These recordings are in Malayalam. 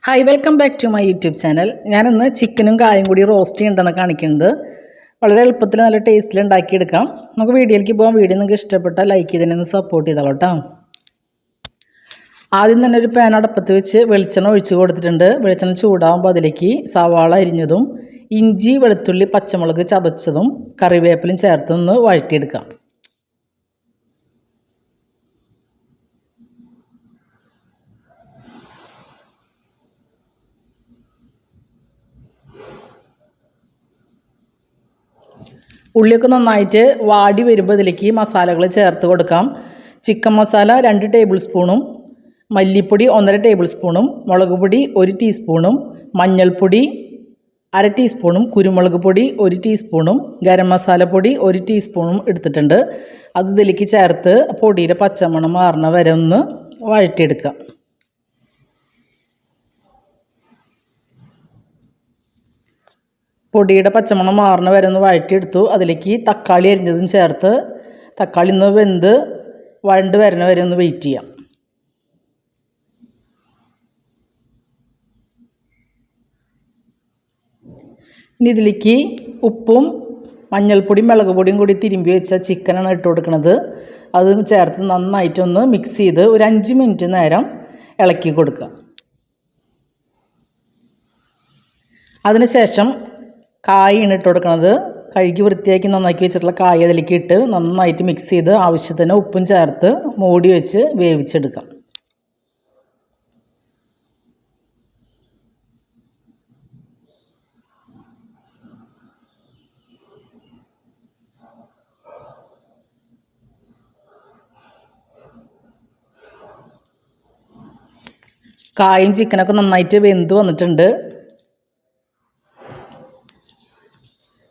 Hi welcome back to my YouTube channel. ഞാനിന്ന് ചിക്കനും കായും കൂടി റോസ്റ്റ് ചെയ്യേണ്ടതാണ് കാണിക്കുന്നത്. വളരെ എളുപ്പത്തിൽ നല്ല ടേസ്റ്റിൽ ഉണ്ടാക്കിയെടുക്കാം. നമുക്ക് വീഡിയോയിലേക്ക് പോകാം. വീഡിയോ നിങ്ങൾക്ക് ഇഷ്ടപ്പെട്ടാൽ ലൈക്ക് ചെയ്തതിനൊന്ന് സപ്പോർട്ട് ചെയ്തോളൂ കേട്ടോ. ആദ്യം തന്നെ ഒരു പാൻ അടുപ്പത്ത് വെച്ച് വെളിച്ചെണ്ണ ഒഴിച്ച് കൊടുത്തിട്ടുണ്ട്. വെളിച്ചെണ്ണ ചൂടാകുമ്പോൾ അതിലേക്ക് സവാള അരിഞ്ഞതും ഇഞ്ചി വെളുത്തുള്ളി പച്ചമുളക് ചതച്ചതും കറിവേപ്പിലും ചേർത്തൊന്ന് വഴറ്റിയെടുക്കാം. ഉള്ളിയൊക്കെ നന്നായിട്ട് വാടി വരുമ്പോൾ ഇതിലേക്ക് മസാലകൾ ചേർത്ത് കൊടുക്കാം. ചിക്കൻ മസാല 2 ടേബിൾ സ്പൂണും മല്ലിപ്പൊടി 1.5 ടേബിൾ സ്പൂണും മുളക് പൊടി 1 ടീസ്പൂണും മഞ്ഞൾപ്പൊടി 1/2 ടീസ്പൂണും കുരുമുളക് പൊടി 1 ടീസ്പൂണും ഗരം മസാലപ്പൊടി 1 ടീസ്പൂണും എടുത്തിട്ടുണ്ട്. അത് ഇതിലേക്ക് ചേർത്ത് പൊടിയുടെ പച്ചമണം മാറണ വരെ ഒന്ന് വഴറ്റിയെടുക്കാം. പൊടിയുടെ പച്ചമണം മാറണ വരെ ഒന്ന് വഴറ്റിയെടുത്തു. അതിലേക്ക് തക്കാളി അരിഞ്ഞതും ചേർത്ത് തക്കാളി ഒന്ന് വെന്ത് വഴണ്ട് വരണ വരെ ഒന്ന് വെയിറ്റ് ചെയ്യാം. ഇനി ഇതിലേക്ക് ഉപ്പും മഞ്ഞൾപ്പൊടിയും മുളക് പൊടിയും കൂടി തിരുമ്പി വെച്ച ചിക്കനാണ് ഇട്ട് കൊടുക്കുന്നത്. അത് ചേർത്ത് നന്നായിട്ടൊന്ന് മിക്സ് ചെയ്ത് ഒരു 5 മിനിറ്റ് നേരം ഇളക്കി കൊടുക്കുക. അതിനുശേഷം കായാണ് ഇട്ട് കൊടുക്കുന്നത്. കഴുകി വൃത്തിയാക്കി നന്നാക്കി വെച്ചിട്ടുള്ള കായ അതിലേക്ക് ഇട്ട് നന്നായിട്ട് മിക്സ് ചെയ്ത് ആവശ്യത്തിന് ഉപ്പും ചേർത്ത് മൂടി വെച്ച് വേവിച്ചെടുക്കാം. കായും ചിക്കനൊക്കെ നന്നായിട്ട് വെന്ത് വന്നിട്ടുണ്ട്.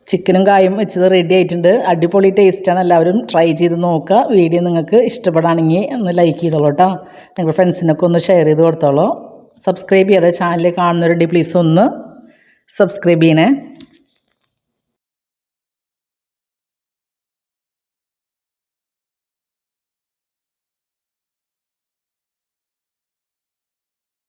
ചിക്കനും കായും വെച്ചത് റെഡി ആയിട്ടുണ്ട്. അടിപൊളി ടേസ്റ്റാണ്. എല്ലാവരും ട്രൈ ചെയ്ത് നോക്കുക. വീഡിയോ നിങ്ങൾക്ക് ഇഷ്ടപ്പെടുകയാണെങ്കിൽ ഒന്ന് ലൈക്ക് ചെയ്തോളൂ കേട്ടോ. നിങ്ങളുടെ ഫ്രണ്ട്സിനൊക്കെ ഒന്ന് ഷെയർ ചെയ്ത് കൊടുത്തോളൂ. സബ്സ്ക്രൈബ് ചെയ്യാതെ ചാനൽ കാണുന്നവരുണ്ടെങ്കിൽ പ്ലീസ് ഒന്ന് സബ്സ്ക്രൈബ് ചെയ്യണേ.